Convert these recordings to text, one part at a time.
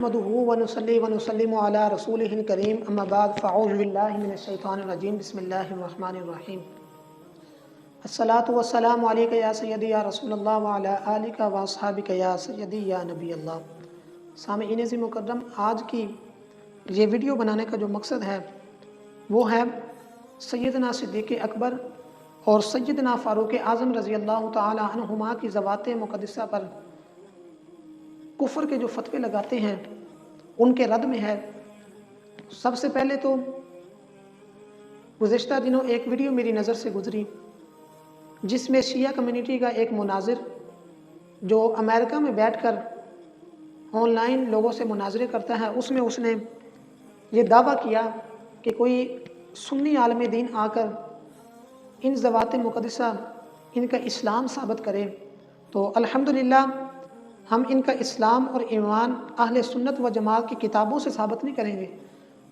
نحمده ونصلي ونسلم على رسوله الكريم اما بعد فاعوذ بالله من الشیطان الرجیم بسم اللہ الرحمن الرحیم الصلاۃ والسلام علیک یا سیدی یا رسول اللہ وعلی آلک واصحابک یا سیدی یا نبی اللہ۔ سامعین عزیز مکرم، آج کی یہ ویڈیو بنانے کا جو مقصد ہے وہ ہے سیدنا صدیق اکبر اور سیدنا فاروق اعظم رضی اللہ تعالی عنہما کی ذوات مقدسہ پر کفر کے جو فتوے لگاتے ہیں ان کے رد میں ہے۔ سب سے پہلے تو گزشتہ دنوں ایک ویڈیو میری نظر سے گزری جس میں شیعہ کمیونٹی کا ایک مناظر جو امریکہ میں بیٹھ کر آن لائن لوگوں سے مناظرے کرتا ہے، اس میں اس نے یہ دعویٰ کیا کہ کوئی سنی عالم دین آ کر ان ذوات مقدسہ ان کا اسلام ثابت کرے تو الحمدللہ ہم ان کا اسلام اور ایمان اہل سنت و جماعت کی کتابوں سے ثابت نہیں کریں گے،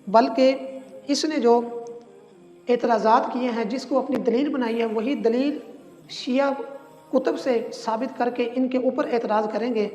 بلکہ اس نے جو اعتراضات کیے ہیں، جس کو اپنی دلیل بنائی ہے، وہی دلیل شیعہ کتب سے ثابت کر کے ان کے اوپر اعتراض کریں گے۔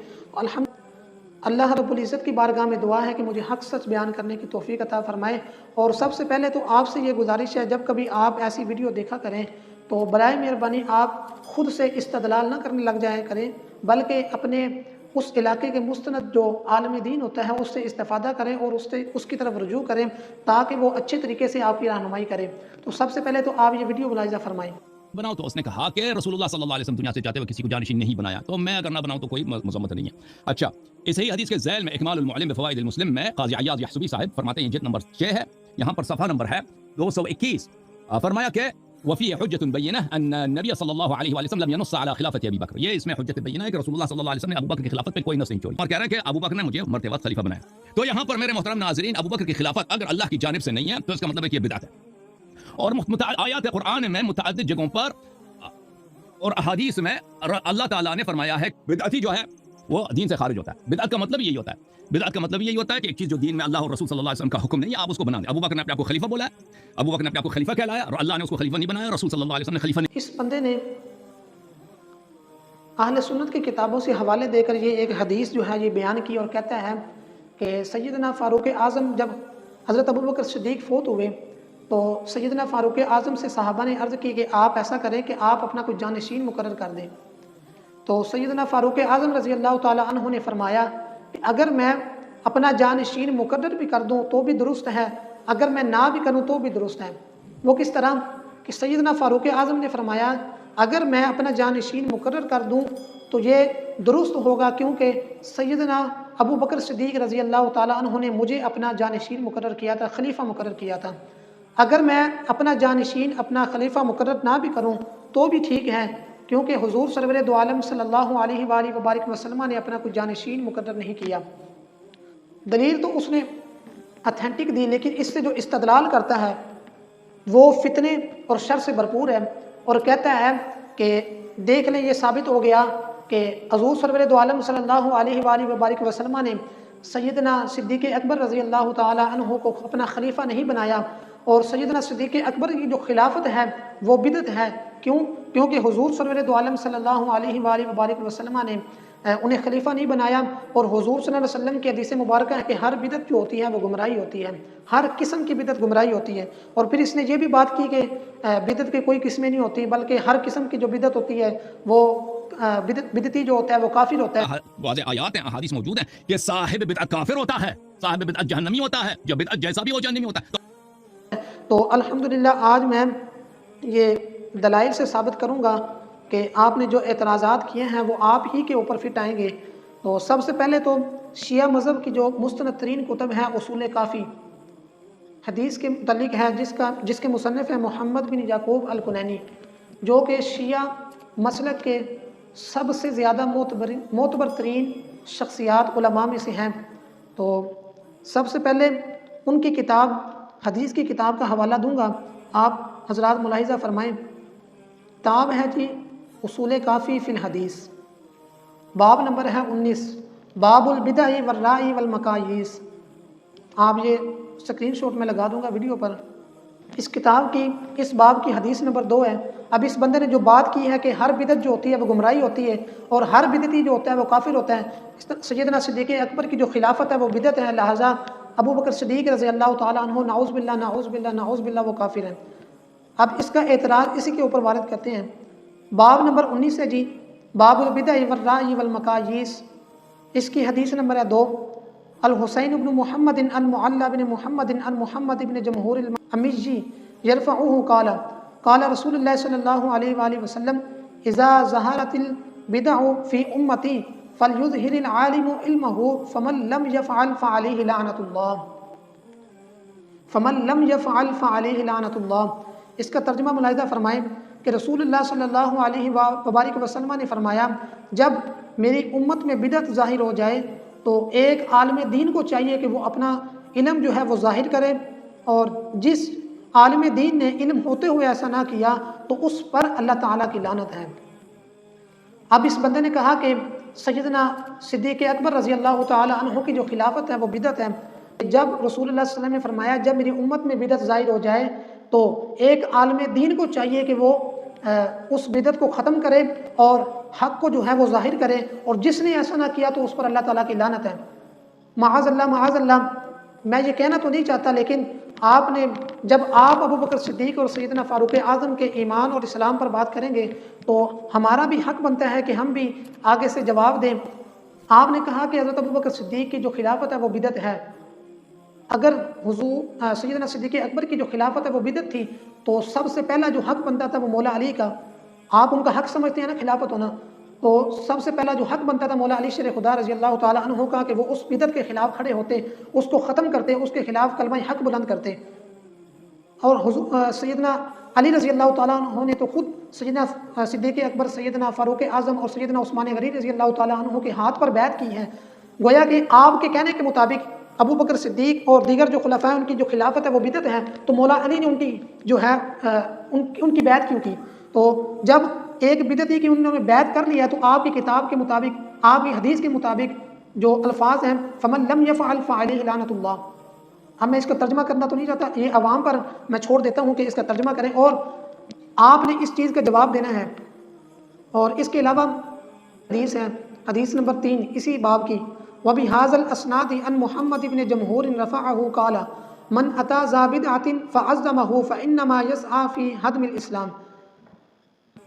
اللہ رب العزت کی بارگاہ میں دعا ہے کہ مجھے حق سچ بیان کرنے کی توفیق عطا فرمائے۔ اور سب سے پہلے تو آپ سے یہ گزارش ہے، جب کبھی آپ ایسی ویڈیو دیکھا کریں تو برائے مہربانی آپ خود سے استدلال نہ کرنے لگ جائیں کریں، بلکہ اپنے اس علاقے کے مستند جو عالم دین ہوتا ہے اس سے استفادہ کریں اور اس کی طرف رجوع کریں تاکہ وہ اچھے طریقے سے آپ کی رہنمائی کریں۔ تو سب سے پہلے تو آپ یہ ویڈیو ملاحظہ فرمائیں۔ بناؤ تو اس نے کہا کہ رسول اللہ صلی اللہ علیہ وسلم دنیا سے جاتے ہوئے کسی کو جانشین نہیں بنایا، تو میں اگر نہ بناؤں تو کوئی مذمت نہیں ہے۔ اچھا، اس ہی حدیث کے ذیل میں اکمال المعلم بفوائد المسلم میں قاضی عیاض یحسبی صاحب فرماتے ہیں، جلد نمبر 6 ہے، یہاں پر صفحہ نمبر ہے 221، فرمایا کہ وفی حجت بینہ ان النبی صلی اللہ علیہ وآلہ وسلم لم ينص على خلافت ابی بکر، یہ اس میں حجت بینہ ہے کہ رسول اللہ صلی اللہ علیہ وسلم نے ابو بکر کی خلافت پہ کوئی نص نہیں چھوڑی، اور کہہ رہے ہیں کہ ابو بکر نے مجھے مرتے وقت خلیفہ بنایا۔ تو یہاں پر میرے محترم ناظرین، ابو بکر کی خلافت اگر اللہ کی جانب سے نہیں ہے تو اس کا مطلب ہے کہ یہ بدعت ہے، اور آیات قرآن میں متعدد جگہوں پر اور احادیث میں اللہ تعالیٰ نے فرمایا ہے بدعتی جو ہے وہ دین سے خارج ہوتا ہے۔ بدعت کا مطلب یہی ہوتا ہے، بدعت کا مطلب یہی ہوتا ہے کہ ایک چیز جو دین میں اللہ اور رسول صلی اللہ علیہ وسلم کا حکم نہیں ہے آپ اس کو بنا دیں۔ ابو بکر نے اپنے آپ کو خلیفہ بولا ہے، ابو بکر نے اپنے آپ کو خلیفہ کہلایا، اور اللہ نے اس کو خلیفہ نہیں بنایا، رسول صلی اللہ علیہ وسلم نے خلیفہ نہیں۔ اس بندے نے اہل سنت کی کتابوں سے حوالے دے کر یہ ایک حدیث جو ہے یہ بیان کی اور کہتا ہے کہ سیدنا فاروق اعظم جب حضرت ابو بکر صدیق فوت ہوئے تو سیدنا فاروق اعظم سے صحابہ نے عرض کی کہ آپ ایسا کریں کہ آپ اپنا کوئی جانشین مقرر کر دیں۔ تو سیدنا فاروق اعظم رضی اللہ تعالی عنہ نے فرمایا کہ اگر میں اپنا جانشین مقرر بھی کر دوں تو بھی درست ہے، اگر میں نہ بھی کروں تو بھی درست ہے۔ وہ کس طرح کہ سیدنا فاروق اعظم نے فرمایا اگر میں اپنا جانشین مقرر کر دوں تو یہ درست ہوگا، کیونکہ سیدنا ابو بکر صدیق رضی اللہ تعالی عنہ نے مجھے اپنا جانشین مقرر کیا تھا، خلیفہ مقرر کیا تھا۔ اگر میں اپنا جانشین اپنا خلیفہ مقرر نہ بھی کروں تو بھی ٹھیک ہے، کیونکہ حضور سرور دو عالم صلی اللہ علیہ وآلہ وبارک وسلم نے اپنا کوئی جانشین مقرر نہیں کیا۔ دلیل تو اس نے اتھینٹک دی، لیکن اس سے جو استدلال کرتا ہے وہ فتنے اور شر سے بھرپور ہے، اور کہتا ہے کہ دیکھ لیں یہ ثابت ہو گیا کہ حضور سرور دو عالم صلی اللہ علیہ وآلہ وبارک وسلم نے سیدنا صدیق اکبر رضی اللہ تعالی عنہ کو اپنا خلیفہ نہیں بنایا، اور سیدنا صدیق اکبر کی جو خلافت ہے وہ بدعت ہے۔ کیونکہ حضور سرور دو عالم صلی اللہ علیہ وآلہ وبارک وسلم نے انہیں خلیفہ نہیں بنایا، اور حضور صلی اللہ علیہ وسلم کی حدیث مبارکہ ہے کہ ہر بدعت جو ہوتی ہے وہ گمراہی ہوتی ہے، ہر قسم کی بدعت گمراہی ہوتی ہے۔ اور پھر اس نے یہ بھی بات کی کہ بدعت کی کوئی قسمیں نہیں ہوتی، بلکہ ہر قسم کی جو بدعت ہوتی ہے وہ بدعتی جو ہوتا ہے وہ کافر ہوتا ہے۔ واضح آیات ہیں، احادیث موجود ہیں کہ صاحب بدعت کافر ہوتا ہے، صاحب بدعت جہنمی ہوتا ہے، جو بدعت جیسا بھی وہ جہنمی ہوتا ہے۔ تو الحمدللہ آج میں یہ دلائل سے ثابت کروں گا کہ آپ نے جو اعتراضات کیے ہیں وہ آپ ہی کے اوپر فٹ آئیں گے۔ تو سب سے پہلے تو شیعہ مذہب کی جو مستند ترین کتب ہے اصول کافی حدیث کے متعلق ہے، جس کے مصنف ہے محمد بن یعقوب الکنینی، جو کہ شیعہ مسلک کے سب سے زیادہ معتبر ترین شخصیات علماء میں سے ہیں۔ تو سب سے پہلے ان کی کتاب حدیث کی کتاب کا حوالہ دوں گا، آپ حضرات ملاحظہ فرمائیں۔ کتاب ہے جی اصول کافی فی الحدیث، باب نمبر ہے 19، باب البدع والرائے والمقاییس۔ آپ یہ اسکرین شاٹ میں لگا دوں گا ویڈیو پر، اس کتاب کی اس باب کی حدیث نمبر 2 ہے۔ اب اس بندے نے جو بات کی ہے کہ ہر بدعت جو ہوتی ہے وہ گمراہی ہوتی ہے اور ہر بدعتی جو ہوتا ہے وہ کافر ہوتا ہے، سیدنا صدیق اکبر کی جو خلافت ہے وہ بدعت ہے، لہٰذا ابو بکر صدیق رضی اللہ تعالیٰ عنہ نعوذ باللہ نعوذ باللہ نعوذ باللہ وہ کافر ہیں۔ اب اس کا اعتراض اسی کے اوپر وارد کرتے ہیں۔ باب نمبر 19 ہے جی، باب البدع والرأی والمقاییس، اس کی حدیث نمبر ہے 2۔ الحسین بن محمد عن معلى بن محمد عن محمد بن جمہور الأمیجی یرفعہ قال قال رسول اللہ صلی اللہ علیہ وآلہ وسلم اذا ظہرت البدع فی امتی فلیظہر العالم علمہ فمن لم یفعل فعلیہ لعنۃ اللہ فمن لم یفعل فعلیہ لعنۃ اللہ۔ اس کا ترجمہ ملاحظہ فرمائیں کہ رسول اللہ صلی اللہ علیہ وبارک وسلم نے فرمایا جب میری امت میں بدعت ظاہر ہو جائے تو ایک عالم دین کو چاہیے کہ وہ اپنا علم جو ہے وہ ظاہر کرے، اور جس عالم دین نے علم ہوتے ہوئے ایسا نہ کیا تو اس پر اللہ تعالیٰ کی لعنت ہے۔ اب اس بندے نے کہا کہ سیدنا صدیق اکبر رضی اللہ تعالیٰ عنہ کی جو خلافت ہے وہ بدعت ہے۔ جب رسول اللہ صلی اللہ علیہ وسلم نے فرمایا جب میری امت میں بدعت ظاہر ہو جائے تو ایک عالم دین کو چاہیے کہ وہ اس بدعت کو ختم کرے اور حق کو جو ہے وہ ظاہر کرے، اور جس نے ایسا نہ کیا تو اس پر اللہ تعالیٰ کی لعنت ہے۔ معاذ اللہ، میں یہ کہنا تو نہیں چاہتا، لیکن آپ نے جب آپ ابو بکر صدیق اور سیدنا فاروق اعظم کے ایمان اور اسلام پر بات کریں گے تو ہمارا بھی حق بنتا ہے کہ ہم بھی آگے سے جواب دیں۔ آپ نے کہا کہ حضرت ابو بکر صدیق کی جو خلافت ہے وہ بدعت ہے۔ اگر حضور سیدنا صدیق اکبر کی جو خلافت ہے وہ بدعت تھی تو سب سے پہلا جو حق بنتا تھا وہ مولا علی کا، آپ ان کا حق سمجھتے ہیں نا خلافت ہونا، تو سب سے پہلا جو حق بنتا تھا مولا علی شیر خدا رضی اللہ تعالیٰ عنہ کا کہ وہ اس بدعت کے خلاف کھڑے ہوتے، اس کو ختم کرتے، اس کے خلاف کلمہ حق بلند کرتے۔ اور حضور سیدنا علی رضی اللہ تعالیٰ عنہ نے تو خود سیدنا صدیق اکبر، سیدنا فاروق اعظم اور سیدنا عثمان غنی رضی اللہ تعالیٰ عنہ کے ہاتھ پر بیعت کی ہے۔ گویا کہ آپ کے کہنے کے مطابق ابو بکر صدیق اور دیگر جو خلفاء ہیں ان کی جو خلافت ہے وہ بدعت ہے، تو مولا علی نے ان کی جو ہے ان کی بیعت کیوں کی؟ تو جب ایک بدعتی کی انہوں نے بیعت کر لیا تو آپ کی کتاب کے مطابق، آپ کی حدیث کے مطابق جو الفاظ ہیں فمن لم یفعل فعلیہ لعنۃ اللہ۔ اب میں اس کا ترجمہ کرنا تو نہیں چاہتا، یہ عوام پر میں چھوڑ دیتا ہوں کہ اس کا ترجمہ کریں، اور آپ نے اس چیز کا جواب دینا ہے۔ اور اس کے علاوہ حدیث ہے، حدیث نمبر 3 اسی باب کی، وَبِهَذَا الْأَسْنَادِ عَنْ مُحَمَّدِ بْنِ جَمْهُورٍ رَفَعَهُ قَالَ مَنْ أَتَى ذَا بِدْعَةٍ فَعَظَّمَهُ فَإِنَّمَا يَسْعَى فِي هَدْمِ الْإِسْلَامِ۔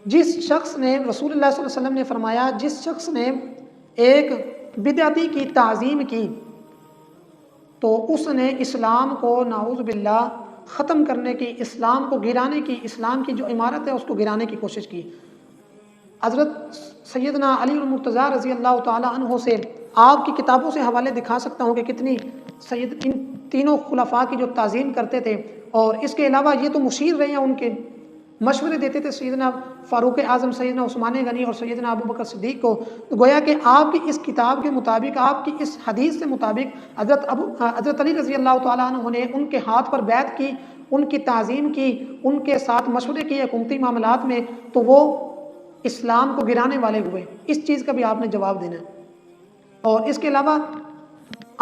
جس شخص نے، رسول اللہ صلی اللہ علیہ وسلم نے فرمایا جس شخص نے ایک بدعتی کی تعظیم کی تو اس نے اسلام کو نعوذ باللہ ختم کرنے کی، اسلام کو گرانے کی، اسلام کی جو عمارت ہے اس کو گرانے کی کوشش کی۔ حضرت سیدنا علی المرتضیٰ رضی اللہ تعالیٰ عنہ سے آپ کی کتابوں سے حوالے دکھا سکتا ہوں کہ کتنی ان تینوں خلفاء کی جو تعظیم کرتے تھے، اور اس کے علاوہ یہ تو مشیر رہے ہیں، ان کے مشورے دیتے تھے سیدنا فاروق اعظم، سیدنا عثمان غنی اور سیدنا ابو بکر صدیق کو۔ تو گویا کہ آپ کی اس کتاب کے مطابق، آپ کی اس حدیث سے مطابق حضرت علی رضی اللہ تعالیٰ عنہ نے ان کے ہاتھ پر بیعت کی، ان کی تعظیم کی، ان کے ساتھ مشورے کیے حکومتی معاملات میں، تو وہ اسلام کو گرانے والے ہوئے۔ اس چیز کا بھی آپ نے جواب دینا ہے۔ اور اس کے علاوہ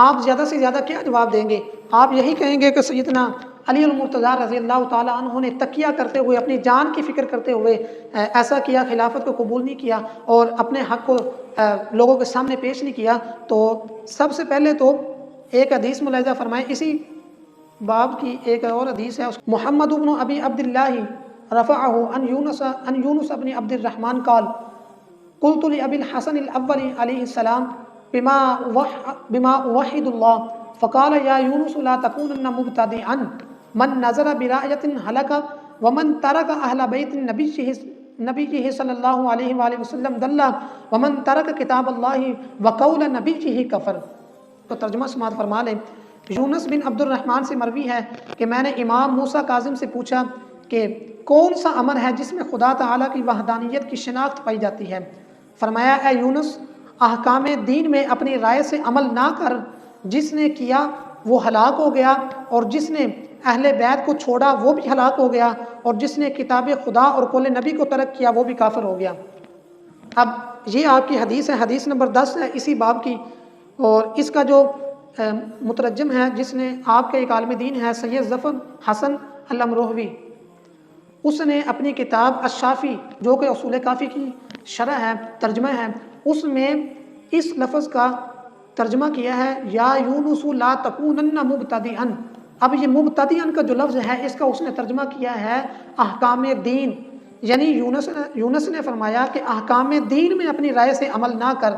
آپ زیادہ سے زیادہ کیا جواب دیں گے؟ آپ یہی کہیں گے کہ سیدنا علی المرتضیٰ رضی اللہ تعالیٰ عنہ نے تقیہ کرتے ہوئے، اپنی جان کی فکر کرتے ہوئے ایسا کیا، خلافت کو قبول نہیں کیا اور اپنے حق کو لوگوں کے سامنے پیش نہیں کیا۔ تو سب سے پہلے تو ایک حدیث ملاحظہ فرمائیں، اسی باب کی ایک اور حدیث ہے، محمد بن ابی عبداللہ رفعہ عن یونس بن عبد الرحمن قال قلت لأبی الحسن الاول علیہ السلام بما اوحد اللہ فقال یا یونس لا تکونن مبتدعا من نظر برأیت ہلک ومن ترک اہل بیت نبیہ صلی اللہ علیہ وآلہ وسلم دل ومن ترک کتاب اللہ وقول نبیہ کفر۔ تو ترجمہ سماعت فرما لیں۔ یونس بن عبد الرحمن سے مروی ہے کہ میں نے امام موسیٰ کاظم سے پوچھا کہ کون سا امر ہے جس میں خدا تعالیٰ کی وحدانیت کی شناخت پائی جاتی ہے؟ فرمایا اے یونس، احکام دین میں اپنی رائے سے عمل نہ کر، جس نے کیا وہ ہلاک ہو گیا، اور جس نے اہل بیت کو چھوڑا وہ بھی ہلاک ہو گیا، اور جس نے کتاب خدا اور قول نبی کو ترک کیا وہ بھی کافر ہو گیا۔ اب یہ آپ کی حدیث ہے، حدیث نمبر 10 ہے اسی باب کی، اور اس کا جو مترجم ہے جس نے آپ کے ایک عالم دین ہے سید ظفر حسن علم روحوی، اس نے اپنی کتاب الشافی جو کہ اصول کافی کی شرح ہے، ترجمہ ہے، اس میں اس لفظ کا ترجمہ کیا ہے یا یونس لا تکونن مبتدئا۔ اب یہ مبتدئا کا جو لفظ ہے اس کا اس نے ترجمہ کیا ہے احکام دین، یعنی یونس نے فرمایا کہ احکام دین میں اپنی رائے سے عمل نہ کر۔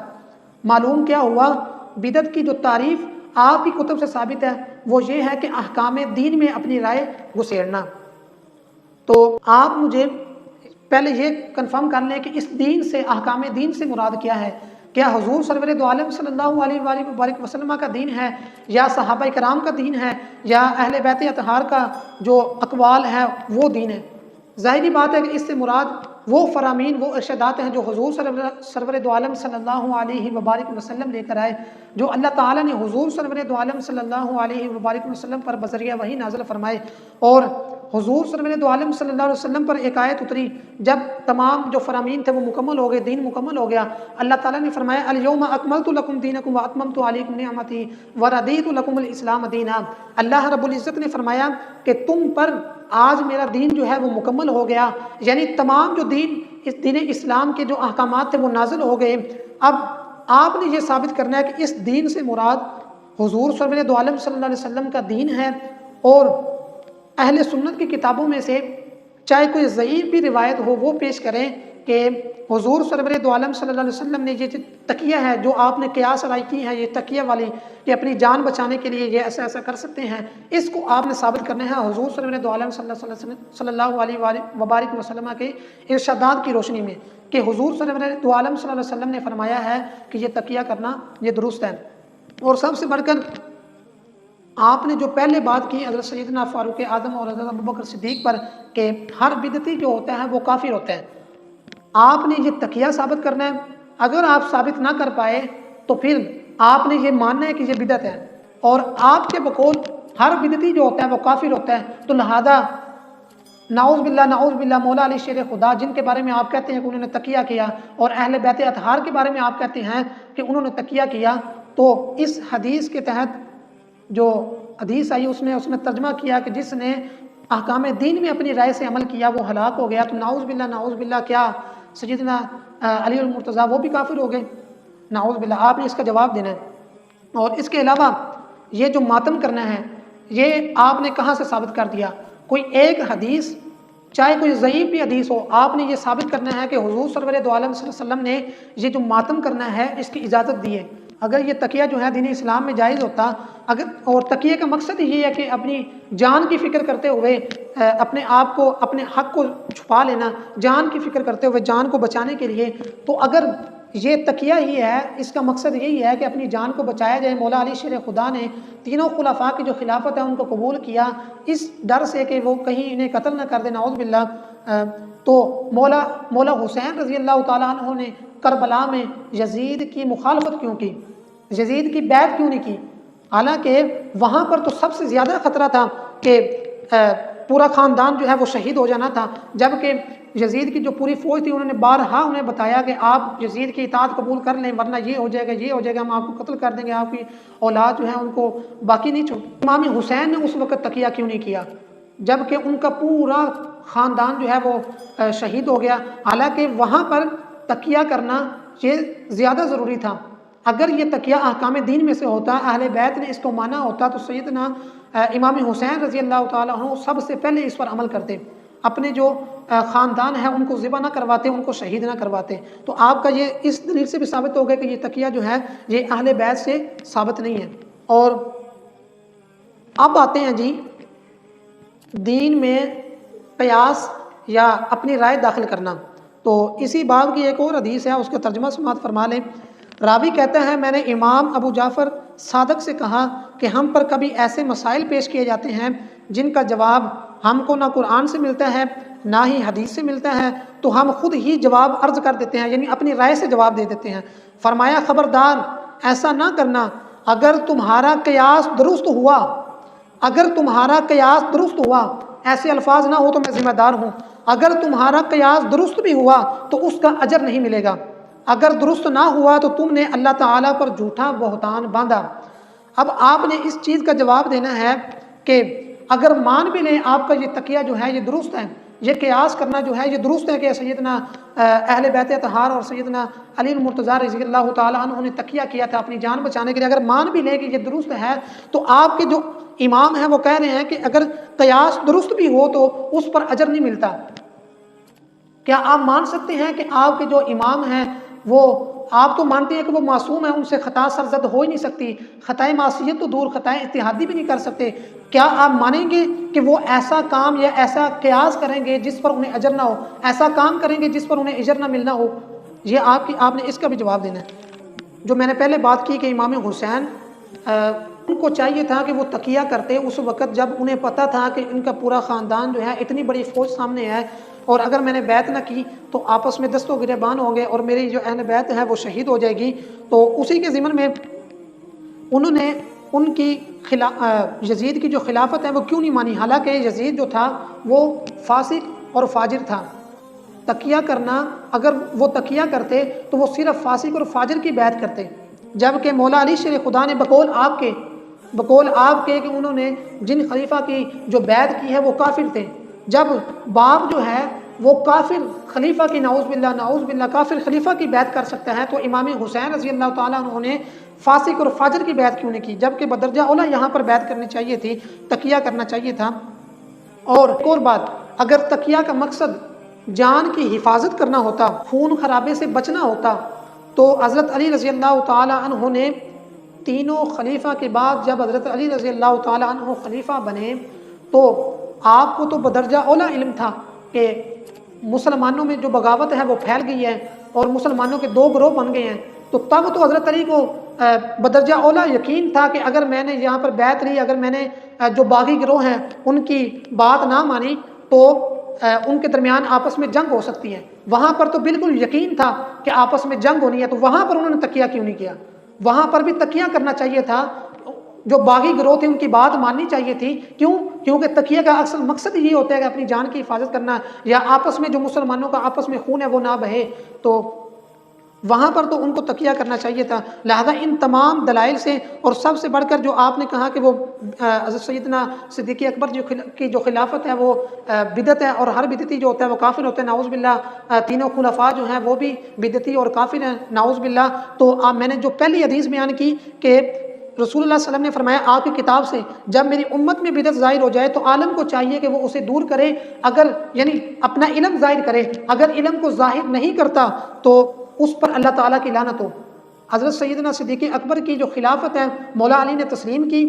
معلوم کیا ہوا؟ بدعت کی جو تعریف آپ کی کتب سے ثابت ہے وہ یہ ہے کہ احکام دین میں اپنی رائے گھسیڑنا۔ تو آپ مجھے پہلے یہ کنفرم کر لیں کہ اس دین سے، احکام دین سے مراد کیا ہے؟ کیا حضور سرور دو عالم صلی اللہ علیہ وآلہ وبارک وسلم کا دین ہے، یا صحابہ کرام کا دین ہے، یا اہل بیت اطہار کا جو اقوال ہے وہ دین ہے؟ ظاہری بات ہے کہ اس سے مراد وہ فرامین، وہ ارشادات ہیں جو حضور سرور دو عالم صلی اللہ علیہ وبارک وسلم لے کر آئے، جو اللہ تعالیٰ نے حضور سرور دو عالم صلی اللہ علیہ وبارک وسلم پر بذریعہ وحی نازل فرمائے۔ اور حضور سرور دو عالم صلی اللہ علیہ وسلم پر ایک آیت اتری، جب تمام جو فرامین تھے وہ مکمل ہو گئے، دین مکمل ہو گیا، اللہ تعالیٰ نے فرمایا الیوم اکملت لکم دینکم واتممت علیکم نعمتی ورضیت لکم الاسلام دینا۔ اللہ رب العزت نے فرمایا کہ تم پر آج میرا دین جو ہے وہ مکمل ہو گیا، یعنی تمام جو دین، اس دین اسلام کے جو احکامات تھے وہ نازل ہو گئے۔ اب آپ نے یہ ثابت کرنا ہے کہ اس دین سے مراد حضور سرور دو عالم صلی اللہ علیہ وسلم کا دین ہے، اور اہل سنت کی کتابوں میں سے چاہے کوئی ضعیف بھی روایت ہو وہ پیش کریں کہ حضور سرور دو عالم صلی اللہ علیہ وسلم نے یہ تقیہ ہے جو آپ نے قیاس رائے کی ہے، یہ تقیہ والی کہ اپنی جان بچانے کے لیے یہ ایسا ایسا کر سکتے ہیں، اس کو آپ نے ثابت کرنا ہے حضور سرور دو عالم صلی اللہ علیہ وبارک وسلم کے ارشادات کی روشنی میں، کہ حضور سرور دو عالم صلی اللہ علیہ وسلم نے فرمایا ہے کہ یہ تقیہ کرنا یہ درست ہے۔ اور سب سے بڑھ کر آپ نے جو پہلے بات کی حضرت سیدنا فاروق اعظم اور حضرت ابوبکر صدیق پر کہ ہر بدعتی جو ہوتا ہے وہ کافر ہوتا ہے، آپ نے یہ تقیہ ثابت کرنا ہے۔ اگر آپ ثابت نہ کر پائے تو پھر آپ نے یہ ماننا ہے کہ یہ بدعت ہے، اور آپ کے بقول ہر بدعتی جو ہوتا ہے وہ کافر ہوتا ہے، تو لہذا نعوذ باللہ مولا علی شیر خدا جن کے بارے میں آپ کہتے ہیں کہ انہوں نے تقیہ کیا، اور اہل بیت اطہار کے بارے میں آپ کہتے ہیں کہ انہوں نے تقیہ کیا، تو اس حدیث کے تحت جو حدیث آئی اس میں ترجمہ کیا کہ جس نے احکام دین میں اپنی رائے سے عمل کیا وہ ہلاک ہو گیا، تو نعوذ باللہ کیا سیدنا علی المرتضیٰ وہ بھی کافر ہو گئے؟ نعوذ باللہ۔ آپ نے اس کا جواب دینا ہے۔ اور اس کے علاوہ یہ جو ماتم کرنا ہے یہ آپ نے کہاں سے ثابت کر دیا؟ کوئی ایک حدیث، چاہے کوئی ضعیف بھی حدیث ہو، آپ نے یہ ثابت کرنا ہے کہ حضور سرور دو عالم صلی اللہ علیہ وسلم نے یہ جو ماتم کرنا ہے اس کی اجازت دی ہے۔ اگر یہ تقیہ جو ہے دین اسلام میں جائز ہوتا، اگر، اور تقیہ کا مقصد یہ ہے کہ اپنی جان کی فکر کرتے ہوئے اپنے آپ کو، اپنے حق کو چھپا لینا، جان کی فکر کرتے ہوئے جان کو بچانے کے لیے، تو اگر یہ تقیہ ہی ہے، اس کا مقصد یہی ہے کہ اپنی جان کو بچایا جائے، مولا علی شیر خدا نے تینوں خلفاء کی جو خلافت ہے ان کو قبول کیا اس ڈر سے کہ وہ کہیں انہیں قتل نہ کر دیں، نعوذ باللہ، تو مولا حسین رضی اللہ تعالیٰ عنہ نے کربلا میں یزید کی مخالفت کیوں کی، یزید کی بیعت کیوں نہیں کی؟ حالانکہ وہاں پر تو سب سے زیادہ خطرہ تھا کہ پورا خاندان جو ہے وہ شہید ہو جانا تھا، جبکہ یزید کی جو پوری فوج تھی انہوں نے بارہا انہیں بتایا کہ آپ یزید کی اطاعت قبول کر لیں ورنہ یہ ہو جائے گا، یہ ہو جائے گا، ہم آپ کو قتل کر دیں گے، آپ کی اولاد جو ہے ان کو باقی نہیں چھوڑ۔ امام حسین نے اس وقت تقیہ کیوں نہیں کیا جبکہ ان کا پورا خاندان جو ہے وہ شہید ہو گیا؟ حالانکہ وہاں پر تقیہ کرنا یہ زیادہ ضروری تھا۔ اگر یہ تقیہ احکام دین میں سے ہوتا، اہل بیت نے اس کو مانا ہوتا، تو سیدنا امام حسین رضی اللہ تعالیٰ عنہ سب سے پہلے اس پر عمل کرتے، اپنے جو خاندان ہے ان کو ذبح نہ کرواتے، ان کو شہید نہ کرواتے۔ تو آپ کا یہ اس دلیل سے بھی ثابت ہو گیا کہ یہ تقیہ جو ہے یہ اہل بیت سے ثابت نہیں ہے۔ اور اب آتے ہیں جی دین میں قیاس یا اپنی رائے داخل کرنا۔ تو اسی باب کی ایک اور حدیث ہے، اس کا ترجمہ سماعت فرما لیں۔ راوی کہتا ہے میں نے امام ابو جعفر صادق سے کہا کہ ہم پر کبھی ایسے مسائل پیش کیے جاتے ہیں جن کا جواب ہم کو نہ قرآن سے ملتا ہے نہ ہی حدیث سے ملتا ہے، تو ہم خود ہی جواب عرض کر دیتے ہیں، یعنی اپنی رائے سے جواب دے دیتے ہیں۔ فرمایا خبردار ایسا نہ کرنا، اگر تمہارا قیاس درست ہوا، اگر تمہارا قیاس درست ہوا، ایسے الفاظ نہ ہو تو میں ذمہ دار ہوں، اگر تمہارا قیاس درست بھی ہوا تو اس کا اجر نہیں ملے گا، اگر درست نہ ہوا تو تم نے اللہ تعالیٰ پر جھوٹا بہتان باندھا۔ اب آپ نے اس چیز کا جواب دینا ہے کہ اگر مان بھی لیں آپ کا یہ تقیہ جو ہے یہ درست ہے، یہ قیاس کرنا جو ہے یہ درست ہے کہ سیدنا اہل بیت اطہار اور سیدنا علی المرتضیٰ رضی اللہ تعالیٰ عنہ نے تقیہ کیا تھا اپنی جان بچانے کے لیے، اگر مان بھی لیں کہ یہ درست ہے تو آپ کے جو امام ہیں وہ کہہ رہے ہیں کہ اگر قیاس درست بھی ہو تو اس پر اجر نہیں ملتا۔ کیا آپ مان سکتے ہیں کہ آپ کے جو امام ہیں وہ آپ تو مانتے ہیں کہ وہ معصوم ہیں، ان سے خطا سرزد ہو ہی نہیں سکتی، خطائے معصیت تو دور خطائے اتحادی بھی نہیں کر سکتے، کیا آپ مانیں گے کہ وہ ایسا کام یا ایسا قیاس کریں گے جس پر انہیں اجر نہ ہو، ایسا کام کریں گے جس پر انہیں اجر نہ ملنا ہو؟ یہ آپ نے اس کا بھی جواب دینا ہے۔ جو میں نے پہلے بات کی کہ امام حسین ان کو چاہیے تھا کہ وہ تقیہ کرتے اس وقت جب انہیں پتہ تھا کہ ان کا پورا خاندان جو ہے اتنی بڑی فوج سامنے ہے، اور اگر میں نے بیعت نہ کی تو آپس میں دست و گریبان ہوں گے اور میری جو اہل بیت ہے وہ شہید ہو جائے گی۔ تو اسی کے ضمن میں انہوں نے ان کی یزید کی جو خلافت ہے وہ کیوں نہیں مانی، حالانکہ یزید جو تھا وہ فاسق اور فاجر تھا۔ تقیہ کرنا، اگر وہ تقیہ کرتے تو وہ صرف فاسق اور فاجر کی بیعت کرتے، جبکہ مولا علی شیر خدا نے بقول آپ کے کہ انہوں نے جن خلیفہ کی جو بیعت کی ہے وہ کافر تھے۔ جب باپ جو ہے وہ کافر خلیفہ کی نعوذ باللہ کافر خلیفہ کی بیعت کر سکتا ہے، تو امام حسین رضی اللہ تعالیٰ عنہ نے فاسق اور فاجر کی بیعت کیوں نہیں کی؟ جبکہ بدرجہ اولیٰ یہاں پر بیعت کرنی چاہیے تھی، تقیہ کرنا چاہیے تھا۔ اور ایک اور بات، اگر تقیہ کا مقصد جان کی حفاظت کرنا ہوتا، خون خرابے سے بچنا ہوتا، تو حضرت علی رضی اللہ تعالیٰ عنہ نے تینوں خلیفہ کے بعد جب حضرت علی رضی اللہ تعالیٰ عنہ خلیفہ بنے تو آپ کو تو بدرجہ اولیٰ علم تھا کہ مسلمانوں میں جو بغاوت ہے وہ پھیل گئی ہے اور مسلمانوں کے دو گروہ بن گئے ہیں، تو تب تو حضرت علی کو بدرجہ اولیٰ یقین تھا کہ اگر میں نے یہاں پر بیعت لی، اگر میں نے جو باغی گروہ ہیں ان کی بات نہ مانی تو ان کے درمیان آپس میں جنگ ہو سکتی ہے۔ وہاں پر تو بالکل یقین تھا کہ آپس میں جنگ ہونی ہے، تو وہاں پر انہوں نے تقیہ کیوں نہیں کیا؟ وہاں پر بھی تقیہ کرنا چاہیے تھا، جو باغی گروہ تھے ان کی بات ماننی چاہیے تھی۔ کیونکہ تقیہ کا اصل مقصد یہ ہوتا ہے کہ اپنی جان کی حفاظت کرنا، یا آپس میں جو مسلمانوں کا آپس میں خون ہے وہ نہ بہے، تو وہاں پر تو ان کو تقیہ کرنا چاہیے تھا۔ لہذا ان تمام دلائل سے، اور سب سے بڑھ کر جو آپ نے کہا کہ وہ حضرت سیدنا صدیق اکبر کی جو خلافت ہے وہ بدعت ہے، اور ہر بدعتی جو ہوتا ہے وہ کافر ہوتا ہے، نعوذ باللہ تینوں خلفاء جو ہیں وہ بھی بدعتی اور کافر ہیں، نعوذ باللہ۔ تو میں نے جو پہلی حدیث بیان کی کہ رسول اللہ صلی اللہ علیہ وسلم نے فرمایا آپ کی کتاب سے جب میری امت میں بدعت ظاہر ہو جائے تو عالم کو چاہیے کہ وہ اسے دور کرے، اگر یعنی اپنا علم ظاہر کرے، اگر علم کو ظاہر نہیں کرتا تو اس پر اللہ تعالیٰ کی لعنت ہو۔ حضرت سیدنا صدیق اکبر کی جو خلافت ہے مولا علی نے تسلیم کی،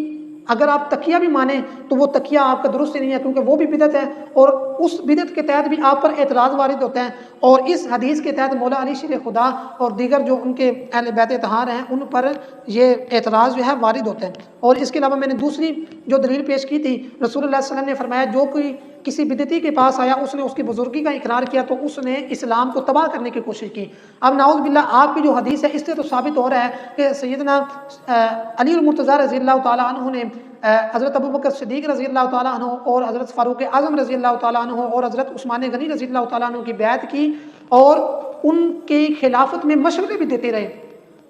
اگر آپ تقیہ بھی مانیں تو وہ تقیہ آپ کا درست نہیں ہے، کیونکہ وہ بھی بدعت ہے، اور اس بدعت کے تحت بھی آپ پر اعتراض وارد ہوتا ہے، اور اس حدیث کے تحت مولا علی شیر خدا اور دیگر جو ان کے اہل بیت اطہار ہیں ان پر یہ اعتراض جو ہے وارد ہوتا ہے۔ اور اس کے علاوہ میں نے دوسری جو دلیل پیش کی تھی، رسول اللہ صلی اللہ علیہ وسلم نے فرمایا جو کوئی کسی بدعتی کے پاس آیا، اس نے اس کی بزرگی کا اقرار کیا تو اس نے اسلام کو تباہ کرنے کی کوشش کی۔ اب نعوذ باللہ آپ کی جو حدیث ہے اس سے تو ثابت ہو رہا ہے کہ سیدنا علی المرتضیٰ رضی اللہ تعالیٰ عنہ نے حضرت ابوبکر صدیق رضی اللہ تعالیٰ عنہ اور حضرت فاروق اعظم رضی اللہ تعالیٰ عنہ اور حضرت عثمان غنی رضی اللہ تعالیٰ عنہ کی بیعت کی، اور ان کی خلافت میں مشورے بھی دیتے رہے۔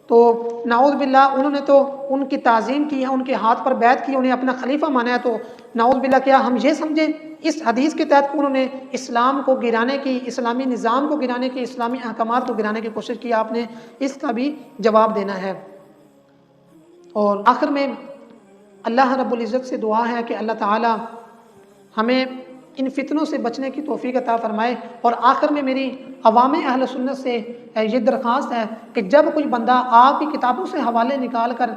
تو نعوذ باللہ انہوں نے تو ان کی تعظیم کی ہے، ان کے ہاتھ پر بیعت کی، انہیں اپنا خلیفہ مانا ہے، تو نعوذ باللہ کیا ہم یہ سمجھیں اس حدیث کے تحت انہوں نے اسلام کو گرانے کی، اسلامی نظام کو گرانے کی، اسلامی احکامات کو گرانے کی کوشش کی؟ آپ نے اس کا بھی جواب دینا ہے۔ اور آخر میں اللہ رب العزت سے دعا ہے کہ اللہ تعالی ہمیں ان فتنوں سے بچنے کی توفیق عطا فرمائے۔ اور آخر میں میری عوام اہل سنت سے یہ درخواست ہے کہ جب کوئی بندہ آپ کی کتابوں سے حوالے نکال کر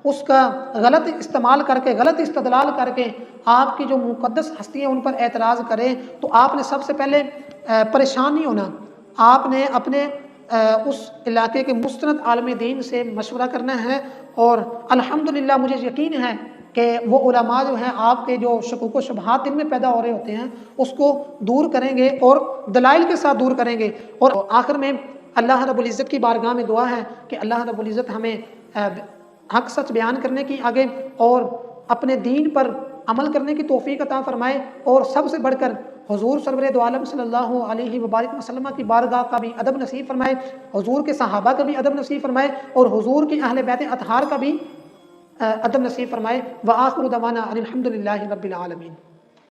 اس کا غلط استعمال کر کے، غلط استدلال کر کے آپ کی جو مقدس ہستی ہیں ان پر اعتراض کرے، تو آپ نے سب سے پہلے پریشان نہیں ہونا، آپ نے اپنے اس علاقے کے مستند عالم دین سے مشورہ کرنا ہے، اور الحمدللہ مجھے یقین ہے کہ وہ علماء جو ہیں آپ کے جو شکوک و شبہات دل میں پیدا ہو رہے ہوتے ہیں اس کو دور کریں گے اور دلائل کے ساتھ دور کریں گے۔ اور آخر میں اللہ رب العزت کی بارگاہ میں دعا ہے کہ اللہ رب العزت ہمیں حق سچ بیان کرنے کی آگے اور اپنے دین پر عمل کرنے کی توفیق عطا فرمائے، اور سب سے بڑھ کر حضور سرور دو عالم صلی اللہ علیہ وبارک وسلم کی بارگاہ کا بھی ادب نصیب فرمائے، حضور کے صحابہ کا بھی ادب نصیب فرمائے، اور حضور کے اہل بیت اطہار کا بھی ادب نصیب فرمائے۔ وآخر دعوانا ان الحمد للہ رب العالمین۔